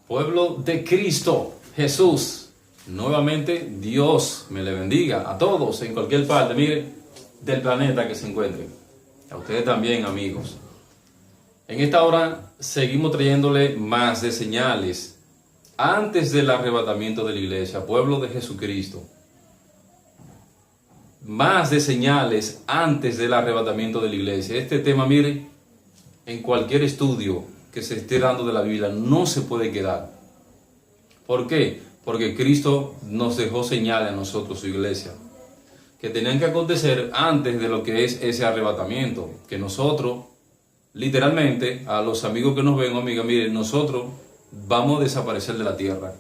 Pueblo de Cristo Jesús, nuevamente Dios me le bendiga a todos en cualquier parte, mire, del planeta que se encuentren. A ustedes también, amigos. En esta hora seguimos trayéndole más de señales antes del arrebatamiento de la iglesia, pueblo de Jesucristo. Más de señales antes del arrebatamiento de la iglesia. Este tema, mire, en cualquier estudio que se esté dando de la Biblia no se puede quedar. ¿Por qué? Porque Cristo nos dejó señales a nosotros, su iglesia, que tenían que acontecer antes de lo que es ese arrebatamiento. Que nosotros, literalmente, a los amigos que nos ven, amigas, miren, nosotros vamos a desaparecer de la tierra.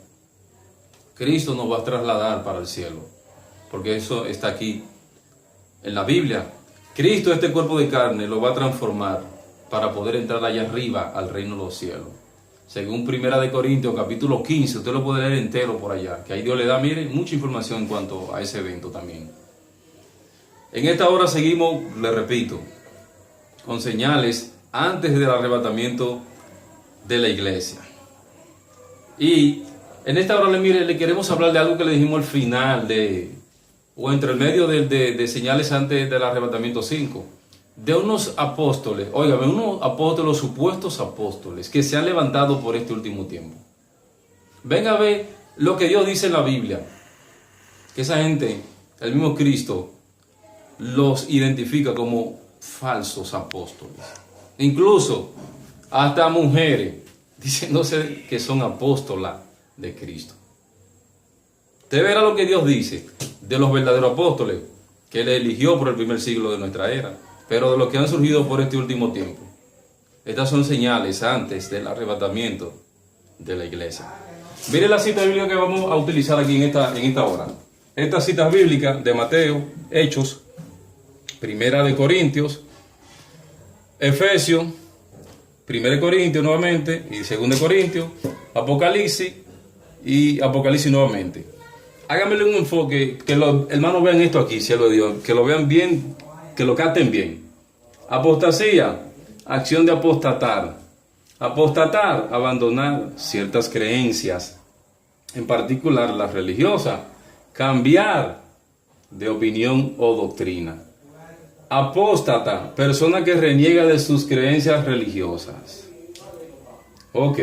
Cristo nos va a trasladar para el cielo, porque eso está aquí en la Biblia. Cristo, este cuerpo de carne, lo va a transformar para poder entrar allá arriba al reino de los cielos. Según 1 Corintios capítulo 15, usted lo puede leer entero por allá, que ahí Dios le da, mire, mucha información en cuanto a ese evento también. En esta hora seguimos, le repito, con señales antes del arrebatamiento de la iglesia. Y en esta hora, mire, le queremos hablar de algo que le dijimos al final, o entre el medio de señales antes del arrebatamiento 5. De unos apóstoles, óigame, unos apóstoles, supuestos apóstoles, que se han levantado por este último tiempo. Venga a ver lo que Dios dice en la Biblia, que esa gente, el mismo Cristo, los identifica como falsos apóstoles. Incluso hasta mujeres, diciéndose que son apóstolas de Cristo. Usted verá lo que Dios dice de los verdaderos apóstoles, que Él eligió por el primer siglo de nuestra era, pero de los que han surgido por este último tiempo. Estas son señales antes del arrebatamiento de la iglesia. Mire la cita bíblica que vamos a utilizar aquí en esta hora. Esta cita bíblica de Mateo, Hechos, Primera de Corintios, Efesios, 1 Corintios nuevamente y 2 Corintios, Apocalipsis y Apocalipsis nuevamente. Háganmele un enfoque, que los hermanos vean esto aquí, cielo de Dios, que lo vean bien, que lo capten bien. Apostasía, acción de apostatar. Apostatar, abandonar ciertas creencias, en particular las religiosas. Cambiar de opinión o doctrina. Apóstata, persona que reniega de sus creencias religiosas. Ok.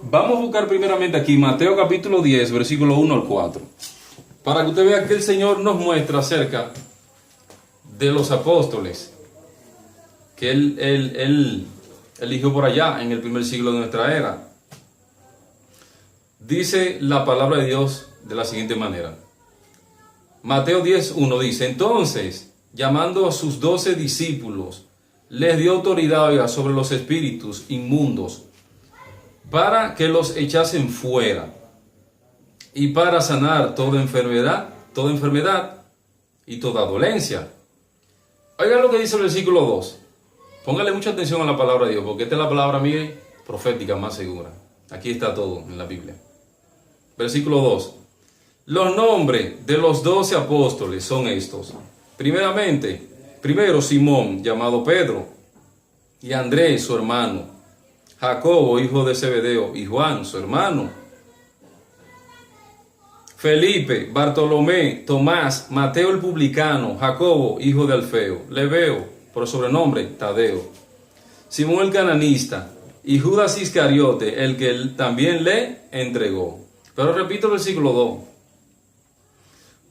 Vamos a buscar primeramente aquí Mateo capítulo 10, versículo 1 al 4. Para que usted vea que el Señor nos muestra acerca de los apóstoles que él eligió por allá en el primer siglo de nuestra era. Dice la palabra de Dios de la siguiente manera. Mateo 10:1 dice: entonces, llamando a sus 12 discípulos, les dio autoridad sobre los espíritus inmundos para que los echasen fuera y para sanar toda enfermedad y toda dolencia. Oigan lo que dice el versículo 2. Póngale mucha atención a la palabra de Dios, porque esta es la palabra, mire, profética más segura. Aquí está todo en la Biblia. Versículo 2. Los nombres de los 12 apóstoles son estos. Primero Simón, llamado Pedro, y Andrés, su hermano, Jacobo, hijo de Zebedeo, y Juan, su hermano, Felipe, Bartolomé, Tomás, Mateo el publicano, Jacobo, hijo de Alfeo, Lebeo, por sobrenombre Tadeo, Simón el cananista, y Judas Iscariote, el que también le entregó. Pero repito el versículo 2.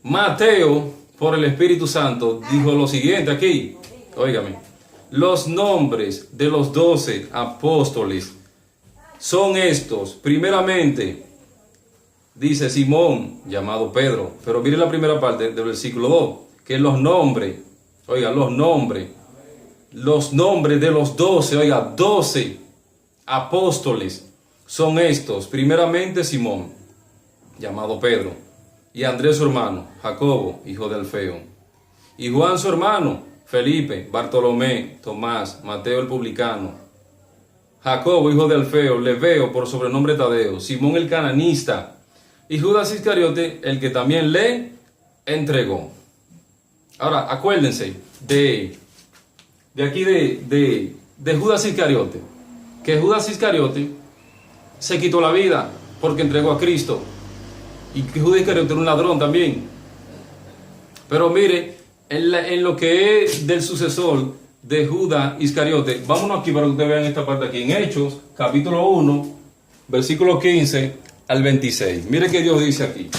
Mateo, por el Espíritu Santo, dijo lo siguiente aquí. Óigame. Los nombres de los 12 apóstoles son estos. Primeramente, dice Simón, llamado Pedro. Pero mire la primera parte del versículo 2. Que los nombres, oiga, los nombres de los 12, oiga, 12 apóstoles son estos. Primeramente Simón, llamado Pedro, y Andrés su hermano, Jacobo, hijo de Alfeo, y Juan su hermano, Felipe, Bartolomé, Tomás, Mateo el publicano, Jacobo, hijo de Alfeo, Lebeo, por sobrenombre Tadeo, Simón el cananista, y Judas Iscariote, el que también le entregó. Ahora, acuérdense de aquí de Judas Iscariote, que Judas Iscariote se quitó la vida porque entregó a Cristo. Y que Judas Iscariote era un ladrón también. Pero mire, en lo que es del sucesor de Judas Iscariote, vámonos aquí para que ustedes vean esta parte aquí. En Hechos, capítulo 1, versículo 15 al 26. Mire que Dios dice aquí.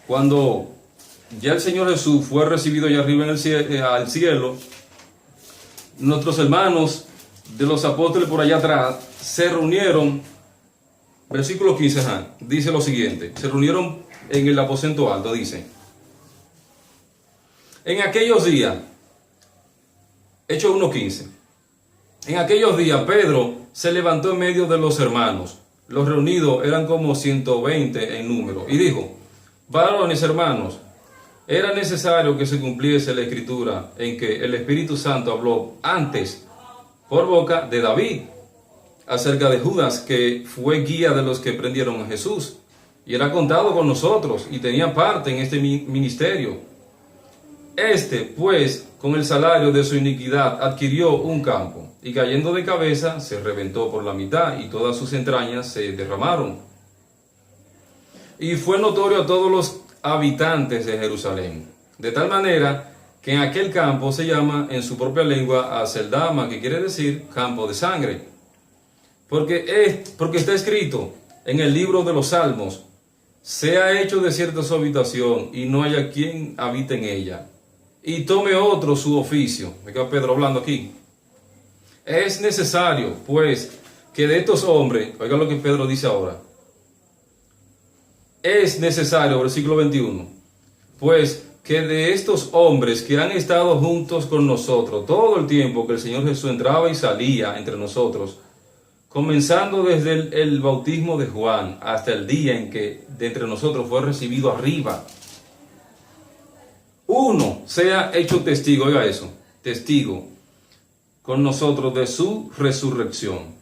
Cuando ya el Señor Jesús fue recibido allá arriba en al cielo, nuestros hermanos de los apóstoles por allá atrás se reunieron, versículo 15, dice lo siguiente, se reunieron en el aposento alto, dice, en aquellos días, Hechos 1:15, en aquellos días Pedro se levantó en medio de los hermanos, los reunidos eran como 120 en número, y dijo, varones hermanos, era necesario que se cumpliese la escritura en que el Espíritu Santo habló antes por boca de David acerca de Judas, que fue guía de los que prendieron a Jesús y era contado con nosotros y tenía parte en este ministerio. Este, pues, con el salario de su iniquidad adquirió un campo y cayendo de cabeza se reventó por la mitad y todas sus entrañas se derramaron. Y fue notorio a todos los habitantes de Jerusalén, de tal manera que en aquel campo se llama en su propia lengua Aceldama, que quiere decir campo de sangre, porque está escrito en el libro de los Salmos, se ha hecho desierta su habitación y no haya quien habite en ella, y tome otro su oficio. Me queda Pedro hablando aquí. Es necesario, pues, que de estos hombres, oiga lo que Pedro dice ahora, es necesario, versículo 21, pues que de estos hombres que han estado juntos con nosotros todo el tiempo que el Señor Jesús entraba y salía entre nosotros, comenzando desde el bautismo de Juan hasta el día en que de entre nosotros fue recibido arriba, uno sea hecho testigo, oiga eso, testigo con nosotros de su resurrección.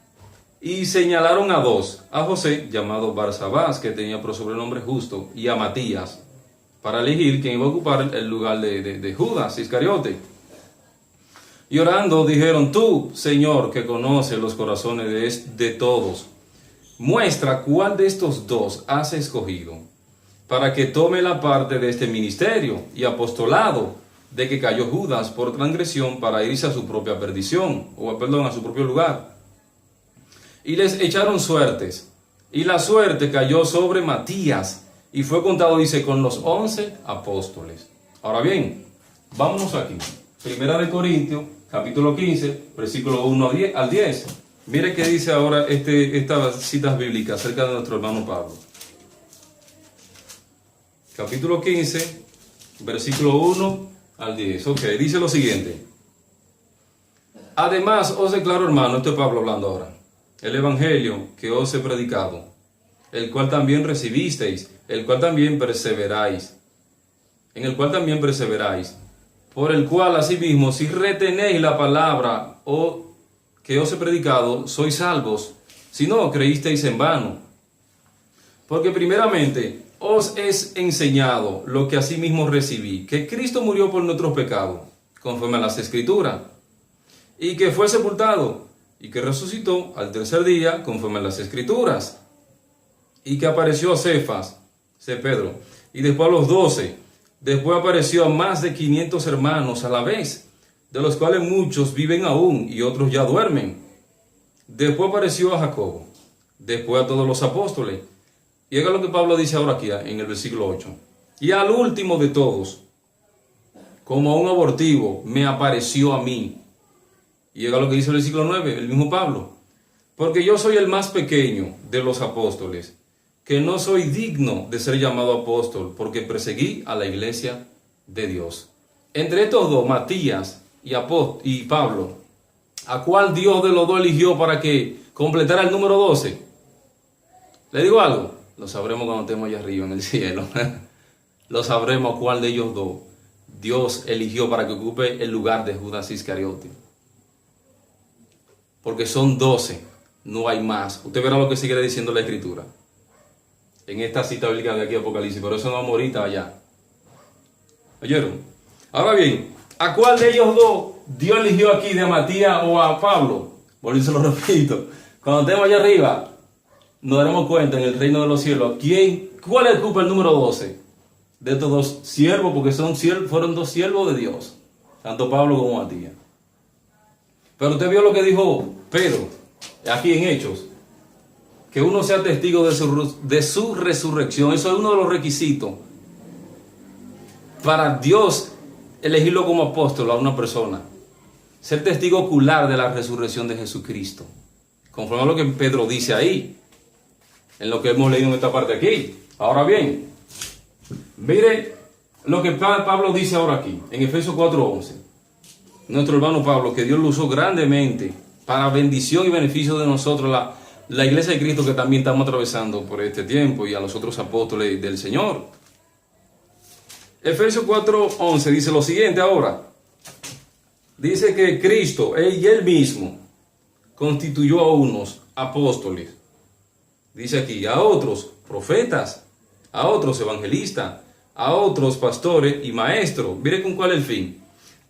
Y señalaron a dos, a José, llamado Barsabás, que tenía por sobrenombre Justo, y a Matías, para elegir quién iba a ocupar el lugar de Judas Iscariote. Y orando dijeron, tú, Señor, que conoces los corazones de todos, muestra cuál de estos dos has escogido, para que tome la parte de este ministerio y apostolado de que cayó Judas por transgresión para irse a su propia perdición, a su propio lugar. Y les echaron suertes, y la suerte cayó sobre Matías, y fue contado, dice, con los 11 apóstoles. Ahora bien, vámonos aquí. Primera de Corintios, capítulo 15, versículo 1 al 10. Mire qué dice ahora estas citas bíblicas acerca de nuestro hermano Pablo. Capítulo 15, versículo 1 al 10. Ok, dice lo siguiente. Además, os declaro, hermano, esto es Pablo hablando ahora, el evangelio que os he predicado, el cual también recibisteis, el cual también perseveráis, en el cual también perseveráis, por el cual asimismo, si retenéis la palabra que os he predicado, sois salvos, si no, creísteis en vano. Porque primeramente os es enseñado lo que asimismo recibí, que Cristo murió por nuestros pecados, conforme a las Escrituras, y que fue sepultado, y que resucitó al tercer día, conforme a las Escrituras, y que apareció a Cefas, Pedro, y después a los 12, después apareció a más de 500 hermanos a la vez, de los cuales muchos viven aún y otros ya duermen. Después apareció a Jacobo, después a todos los apóstoles. Y oiga lo que Pablo dice ahora aquí en el versículo 8. Y al último de todos, como a un abortivo, me apareció a mí. Y llega lo que dice el versículo 9, el mismo Pablo. Porque yo soy el más pequeño de los apóstoles, que no soy digno de ser llamado apóstol, porque perseguí a la iglesia de Dios. Entre estos dos, Matías y Pablo, ¿a cuál Dios de los dos eligió para que completara el número 12? ¿Le digo algo? Lo sabremos cuando estemos allá arriba en el cielo. Lo sabremos cuál de ellos dos Dios eligió para que ocupe el lugar de Judas Iscariote. Porque son 12, no hay más. Usted verá lo que sigue diciendo la Escritura en esta cita bíblica de aquí de Apocalipsis, pero eso no vamos ahorita allá. ¿Oyeron? Ahora bien, ¿a cuál de ellos dos Dios eligió aquí, de Matías o a Pablo? Por eso lo repito. Cuando estemos allá arriba, nos daremos cuenta en el reino de los cielos, ¿cuál es el número 12? De estos dos siervos, porque fueron dos siervos de Dios, tanto Pablo como Matías. Pero usted vio lo que dijo Pedro, aquí en Hechos, que uno sea testigo de su resurrección. Eso es uno de los requisitos para Dios elegirlo como apóstol a una persona. Ser testigo ocular de la resurrección de Jesucristo. Conforme a lo que Pedro dice ahí, en lo que hemos leído en esta parte aquí. Ahora bien, mire lo que Pablo dice ahora aquí, en Efesios 4:11. Nuestro hermano Pablo, que Dios lo usó grandemente para bendición y beneficio de nosotros, la iglesia de Cristo que también estamos atravesando por este tiempo, y a los otros apóstoles del Señor. Efesios 4:11 dice lo siguiente ahora. Dice que Cristo y Él mismo constituyó a unos apóstoles. Dice aquí, a otros profetas, a otros evangelistas, a otros pastores y maestros. Mire con cuál es el fin.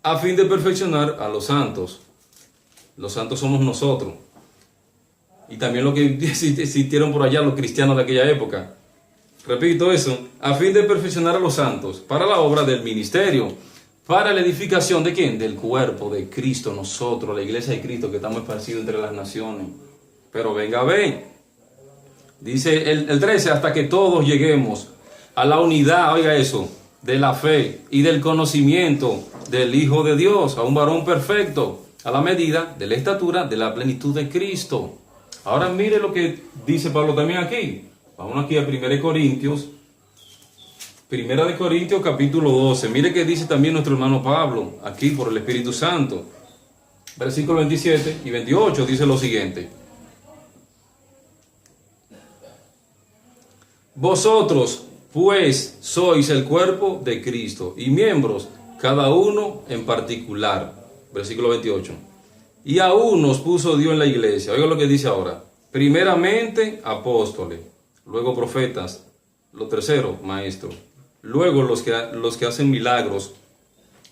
A fin de perfeccionar a los santos. Los santos somos nosotros. Y también lo que existieron por allá los cristianos de aquella época. Repito eso. A fin de perfeccionar a los santos para la obra del ministerio. Para la edificación ¿de quién? Del cuerpo de Cristo, nosotros, la iglesia de Cristo que estamos esparcidos entre las naciones. Pero venga, ven. Dice el 13, hasta que todos lleguemos a la unidad, oiga eso, de la fe y del conocimiento del Hijo de Dios, a un varón perfecto, a la medida de la estatura de la plenitud de Cristo. Ahora mire lo que dice Pablo también aquí. Vamos aquí a 1 Corintios. Primera de Corintios capítulo 12. Mire que dice también nuestro hermano Pablo, aquí por el Espíritu Santo. Versículos 27 y 28 dice lo siguiente. Vosotros, pues, sois el cuerpo de Cristo y miembros, cada uno en particular. Versículo 28. Y a unos puso Dios en la iglesia. Oiga lo que dice ahora. Primeramente, apóstoles, luego profetas, lo tercero, maestros. Luego los que hacen milagros,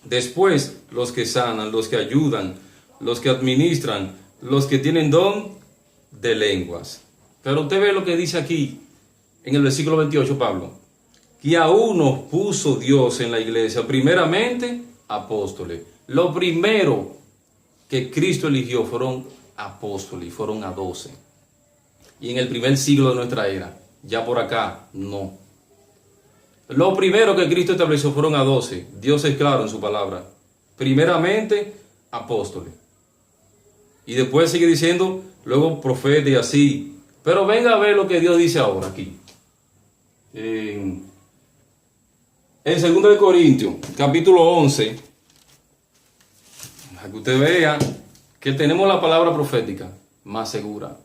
después los que sanan, los que ayudan, los que administran, los que tienen don de lenguas. Pero usted ve lo que dice aquí en el versículo 28, Pablo. Que a uno puso Dios en la iglesia, primeramente apóstoles. Lo primero que Cristo eligió fueron apóstoles, y fueron a 12. Y en el primer siglo de nuestra era, ya por acá, no. Lo primero que Cristo estableció fueron a 12. Dios es claro en su palabra. Primeramente, apóstoles. Y después sigue diciendo, luego profetas y así. Pero venga a ver lo que Dios dice ahora aquí. En 2 Corintios, capítulo 11. Para que usted vea que tenemos la palabra profética más segura.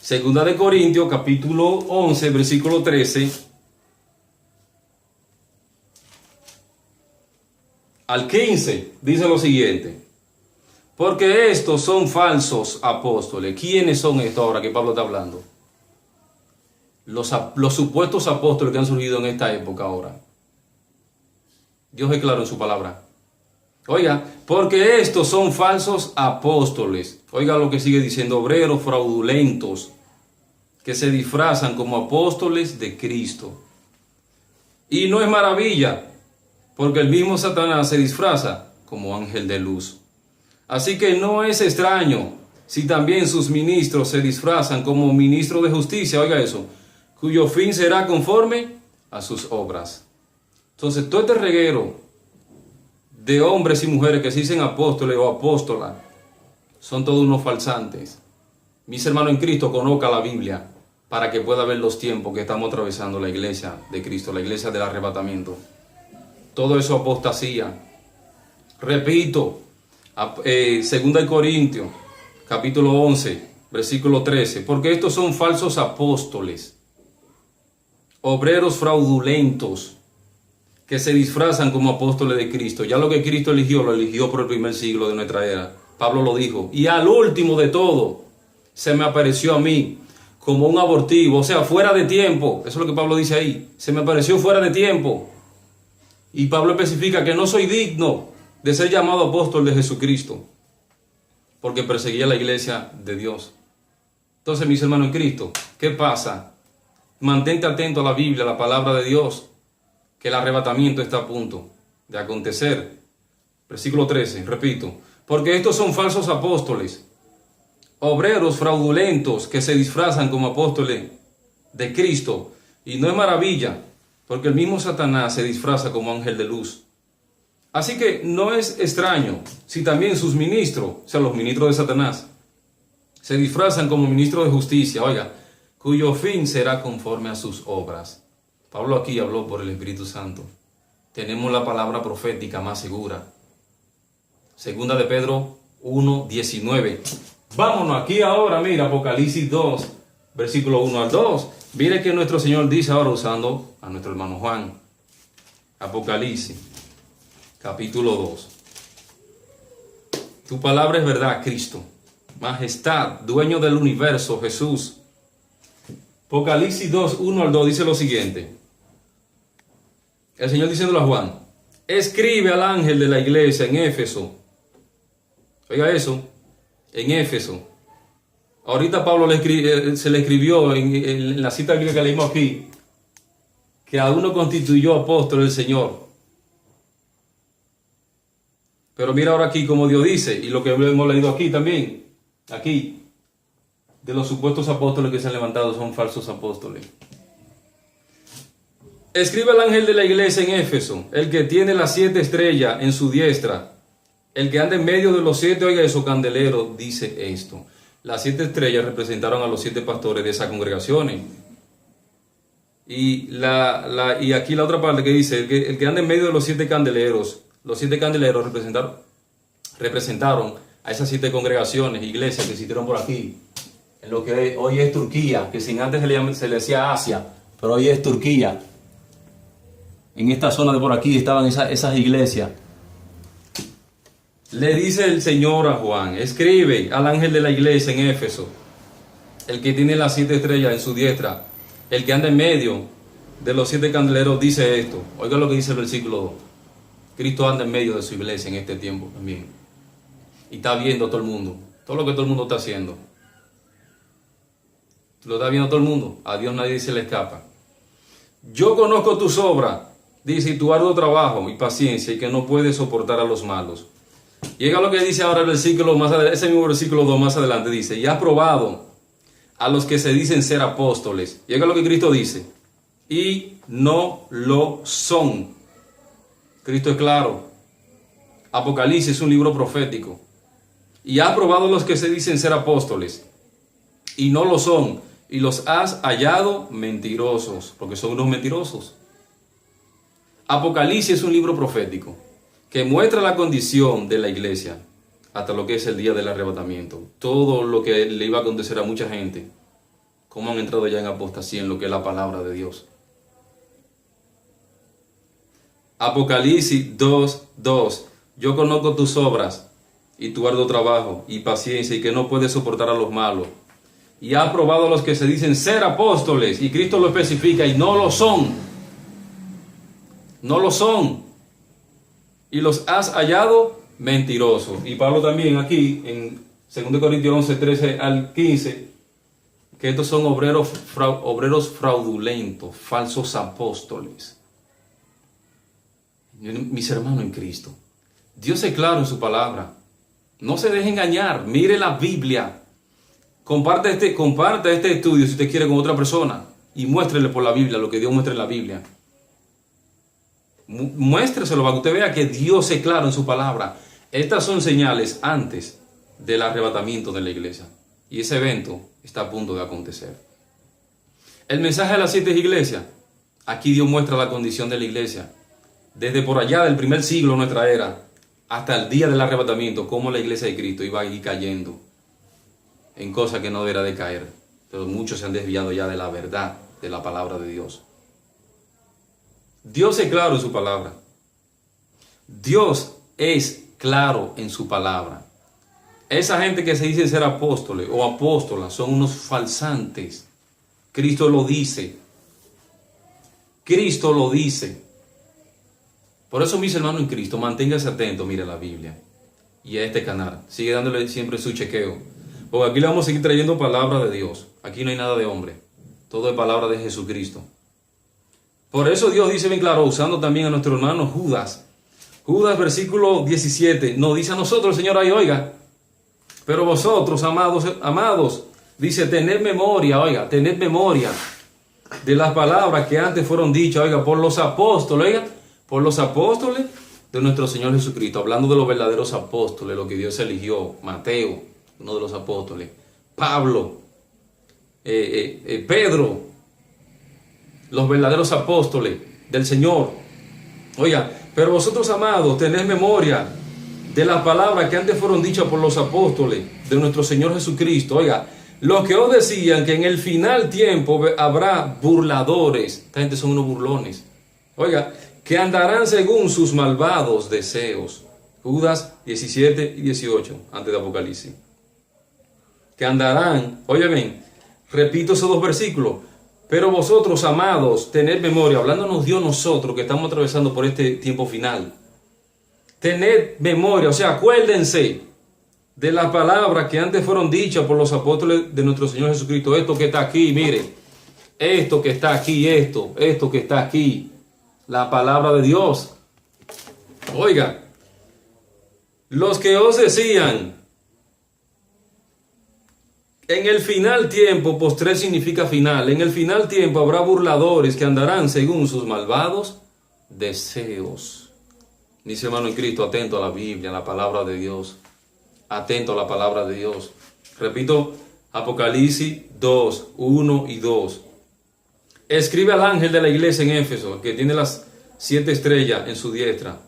2 Corintios, capítulo 11, versículo 13. Al 15 dice lo siguiente. Porque estos son falsos apóstoles. ¿Quiénes son estos ahora que Pablo está hablando? Los supuestos apóstoles que han surgido en esta época ahora. Dios es claro en su palabra. Oiga, porque estos son falsos apóstoles. Oiga lo que sigue diciendo. Obreros fraudulentos que se disfrazan como apóstoles de Cristo. Y no es maravilla, porque el mismo Satanás se disfraza como ángel de luz. Así que no es extraño si también sus ministros se disfrazan como ministros de justicia, oiga eso, cuyo fin será conforme a sus obras. Entonces, todo este reguero de hombres y mujeres que se dicen apóstoles o apóstolas son todos unos falsantes. Mis hermanos en Cristo, conozca la Biblia para que pueda ver los tiempos que estamos atravesando la iglesia de Cristo, la iglesia del arrebatamiento. Todo eso apostasía. Repito, 2 Corintios, capítulo 11, versículo 13. Porque estos son falsos apóstoles, obreros fraudulentos, que se disfrazan como apóstoles de Cristo. Ya lo que Cristo eligió, lo eligió por el primer siglo de nuestra era. Pablo lo dijo. Y al último de todo, se me apareció a mí como un abortivo, o sea, fuera de tiempo. Eso es lo que Pablo dice ahí. Se me apareció fuera de tiempo. Y Pablo especifica que no soy digno de ser llamado apóstol de Jesucristo, porque perseguía la iglesia de Dios. Entonces, mis hermanos en Cristo, ¿qué pasa? Mantente atento a la Biblia, a la palabra de Dios, que el arrebatamiento está a punto de acontecer. Versículo 13, repito, porque estos son falsos apóstoles, obreros fraudulentos que se disfrazan como apóstoles de Cristo. Y no es maravilla, porque el mismo Satanás se disfraza como ángel de luz. Así que no es extraño si también sus ministros, o sea, los ministros de Satanás, se disfrazan como ministros de justicia, oiga, cuyo fin será conforme a sus obras. Pablo aquí habló por el Espíritu Santo. Tenemos la palabra profética más segura. Segunda de Pedro 1:19. Vámonos aquí ahora, mira, Apocalipsis 2, versículo 1 al 2. Mire que nuestro Señor dice ahora usando a nuestro hermano Juan. Apocalipsis, capítulo 2. Tu palabra es verdad, Cristo. Majestad, dueño del universo, Jesús. Apocalipsis 2, 1 al 2 dice lo siguiente. El Señor diciéndole a Juan, escribe al ángel de la iglesia en Éfeso. Oiga eso, en Éfeso. Ahorita Pablo se le escribió en la cita bíblica que leímos aquí, que a uno constituyó apóstol el Señor. Pero mira ahora aquí como Dios dice, y lo que hemos leído aquí también, aquí, de los supuestos apóstoles que se han levantado son falsos apóstoles. Escribe al ángel de la iglesia en Éfeso, el que tiene las 7 estrellas en su diestra, el que anda en medio de los 7, oiga esos candeleros, dice esto. Las 7 estrellas representaron a los 7 pastores de esas congregaciones. Y aquí la otra parte que dice, el que anda en medio de los 7 candeleros, los 7 candeleros representaron a esas 7 congregaciones, iglesias que existieron por aquí, en lo que hoy es Turquía, que sin antes se le decía Asia, pero hoy es Turquía. En esta zona de por aquí estaban esas iglesias. Le dice el Señor a Juan, escribe al ángel de la iglesia en Éfeso, el que tiene las 7 estrellas en su diestra, el que anda en medio de los 7 candeleros, dice esto. Oiga lo que dice el versículo 2. Cristo anda en medio de su iglesia en este tiempo también. Y está viendo todo el mundo, todo lo que todo el mundo está haciendo. Lo está viendo todo el mundo, a Dios nadie se le escapa. Yo conozco tus obras, dice, y tu arduo trabajo y paciencia, y que no puedes soportar a los malos. Llega lo que dice ahora el versículo más adelante, ese mismo versículo 2 más adelante dice, y has probado a los que se dicen ser apóstoles. Llega lo que Cristo dice, y no lo son. Cristo es claro. Apocalipsis es un libro profético. Y has probado a los que se dicen ser apóstoles, y no lo son, y los has hallado mentirosos, porque son unos mentirosos. Apocalipsis es un libro profético que muestra la condición de la iglesia hasta lo que es el día del arrebatamiento. Todo lo que le iba a acontecer a mucha gente, cómo han entrado ya en apostasía en lo que es la palabra de Dios. Apocalipsis 2:2. Yo conozco tus obras y tu arduo trabajo y paciencia, y que no puedes soportar a los malos. Y ha probado a los que se dicen ser apóstoles, y Cristo lo especifica, y no lo son. No lo son. Y los has hallado mentirosos. Y Pablo también aquí, en 2 Corintios 11, 13 al 15, que estos son obreros fraudulentos, falsos apóstoles. Mis hermanos en Cristo, Dios es claro en su palabra. No se deje engañar, mire la Biblia. Comparte este estudio si usted quiere con otra persona, y muéstrele por la Biblia lo que Dios muestra en la Biblia. Muéstreselo para que usted vea que Dios es claro en su palabra. Estas son señales antes del arrebatamiento de la iglesia. Y ese evento está a punto de acontecer. El mensaje de las 7 iglesias. Aquí Dios muestra la condición de la iglesia. Desde por allá del primer siglo de nuestra era hasta el día del arrebatamiento, cómo la iglesia de Cristo iba a ir cayendo en cosas que no deberá de caer. Pero muchos se han desviado ya de la verdad de la palabra de Dios. Dios es claro en su palabra. Dios es claro en su palabra. Esa gente que se dice ser apóstoles o apóstolas son unos falsantes. Cristo lo dice. Cristo lo dice. Por eso, mis hermanos en Cristo, manténgase atento, mire la Biblia y a este canal. Sigue dándole siempre su chequeo. Porque aquí le vamos a seguir trayendo palabra de Dios. Aquí no hay nada de hombre. Todo es palabra de Jesucristo. Por eso Dios dice bien claro, usando también a nuestro hermano Judas. Judas, versículo 17, nos dice a nosotros, el Señor, ahí, oiga, pero vosotros, amados, dice, tened memoria, oiga, tened memoria de las palabras que antes fueron dichas, oiga, por los apóstoles, oiga, por los apóstoles de nuestro Señor Jesucristo, hablando de los verdaderos apóstoles, lo que Dios eligió, Mateo, uno de los apóstoles, Pablo, Pedro, los verdaderos apóstoles del Señor. Oiga, pero vosotros, amados, tened memoria de las palabras que antes fueron dichas por los apóstoles de nuestro Señor Jesucristo. Oiga, los que os decían que en el final tiempo habrá burladores. Esta gente son unos burlones. Oiga, que andarán según sus malvados deseos. Judas 17 y 18, antes de Apocalipsis. Que andarán, óyeme, repito esos dos versículos. Pero vosotros, amados, tened memoria, hablándonos Dios nosotros que estamos atravesando por este tiempo final. Tened memoria, o sea, acuérdense de las palabras que antes fueron dichas por los apóstoles de nuestro Señor Jesucristo. Esto que está aquí, mire, esto que está aquí, esto que está aquí, la palabra de Dios. Oiga, los que os decían, en el final tiempo, postrer significa final, en el final tiempo habrá burladores que andarán según sus malvados deseos. Dice hermano en Cristo, atento a la Biblia, a la palabra de Dios. Atento a la palabra de Dios. Repito, Apocalipsis 2, 1 y 2. Escribe al ángel de la iglesia en Éfeso, el que tiene las 7 estrellas en su diestra.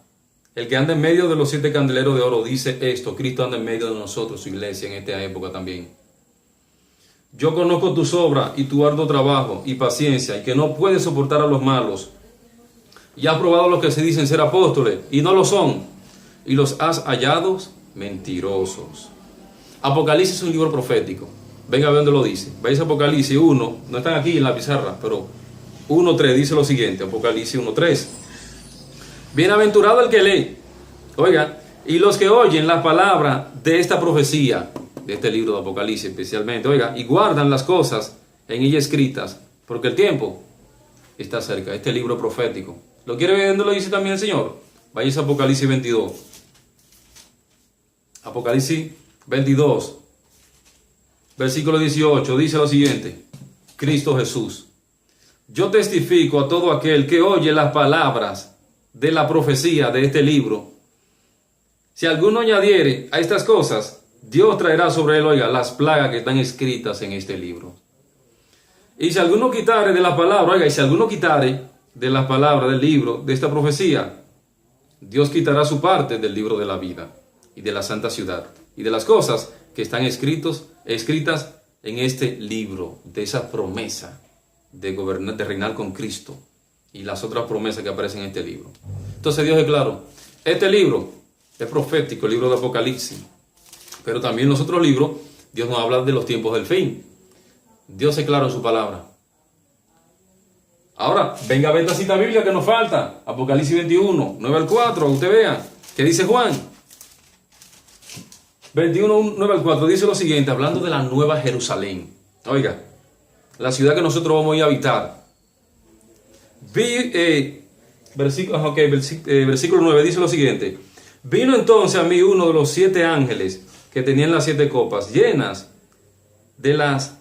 El que anda en medio de los 7 candeleros de oro dice esto. Cristo anda en medio de nosotros, su iglesia, en esta época también. Yo conozco tus obras y tu arduo trabajo y paciencia, y que no puedes soportar a los malos. Y has probado los que se dicen ser apóstoles, y no lo son, y los has hallado mentirosos. Apocalipsis es un libro profético. Venga a ver dónde lo dice. Vais a Apocalipsis 1, no están aquí en la pizarra, pero 1.3 dice lo siguiente, Apocalipsis 1.3. Bienaventurado el que lee, oiga, y los que oyen la palabra de esta profecía, de este libro de Apocalipsis especialmente, oiga, y guardan las cosas en ella escritas, porque el tiempo está cerca. Este libro profético. ¿Lo quiere ver dónde lo dice también el Señor? Vaya a Apocalipsis 22. Apocalipsis 22, versículo 18, dice lo siguiente. Cristo Jesús. Yo testifico a todo aquel que oye las palabras de la profecía de este libro. Si alguno añadiere a estas cosas, Dios traerá sobre él, oiga, las plagas que están escritas en este libro. Y si alguno quitare de la palabra, oiga, y si alguno quitare de las palabras del libro, de esta profecía, Dios quitará su parte del libro de la vida y de la santa ciudad y de las cosas que están escritas en este libro, de esa promesa de gobernar, de reinar con Cristo y las otras promesas que aparecen en este libro. Entonces Dios es claro, este libro es profético, el libro de Apocalipsis. Pero también los otros libros, Dios nos habla de los tiempos del fin. Dios es claro en su palabra. Ahora, venga a ver esta cita bíblica que nos falta. Apocalipsis 21, 9 al 4, usted vea. ¿Qué dice Juan? 21, 9 al 4, dice lo siguiente, hablando de la nueva Jerusalén. Oiga, la ciudad que nosotros vamos a ir a habitar. Versículo 9 dice lo siguiente. Vino entonces a mí uno de los 7 ángeles que tenían las 7 copas llenas de las...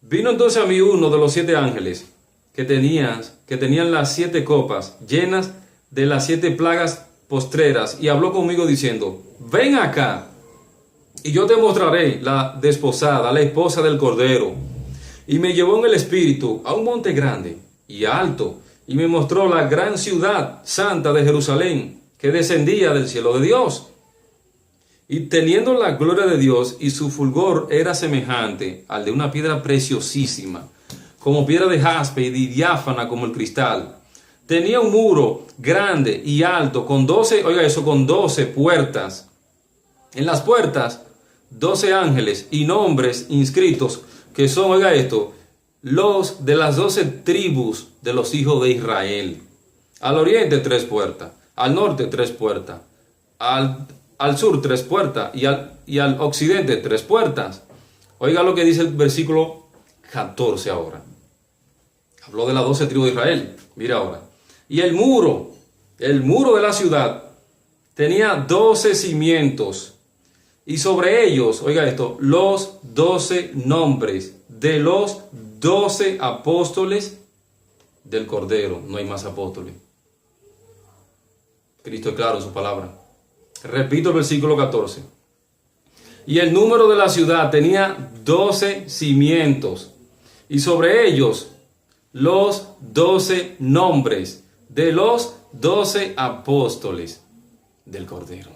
Vino entonces a mí uno de los 7 ángeles que tenían las 7 copas llenas de las 7 plagas postreras y habló conmigo diciendo, ven acá y yo te mostraré la desposada, la esposa del Cordero. Y me llevó en el espíritu a un monte grande y alto y me mostró la gran ciudad santa de Jerusalén que descendía del cielo de Dios. Y teniendo la gloria de Dios, y su fulgor era semejante al de una piedra preciosísima, como piedra de jaspe y diáfana como el cristal. Tenía un muro grande y alto, con 12 puertas. En las puertas, 12 ángeles y nombres inscritos, que son, oiga esto, los de las 12 tribus de los hijos de Israel. Al oriente 3 puertas, al norte 3 puertas, al al sur 3 puertas y al occidente 3 puertas. Oiga lo que dice el versículo 14 ahora. Habló de las 12 tribus de Israel. Mira ahora. Y el muro de la ciudad tenía 12 cimientos. Y sobre ellos, oiga esto, los 12 nombres de los 12 apóstoles del Cordero. No hay más apóstoles. Cristo es claro en su palabra. Repito el versículo 14. Y el número de la ciudad tenía 12 cimientos. Y sobre ellos los 12 nombres de los 12 apóstoles del Cordero.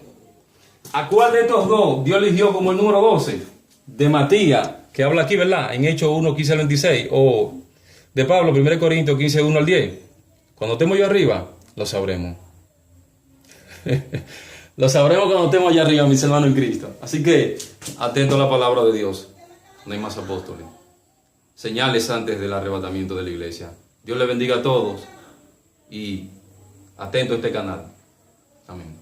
¿A cuál de estos dos Dios eligió como el número 12? De Matías, que habla aquí, ¿verdad? En Hechos 1, 15 al 26. O de Pablo, 1 Corintios 15, 1 al 10. Cuando estemos yo arriba, lo sabremos. Lo sabremos cuando estemos allá arriba, mis hermanos en Cristo. Así que, atento a la palabra de Dios. No hay más apóstoles. Señales antes del arrebatamiento de la iglesia. Dios les bendiga a todos y atento a este canal. Amén.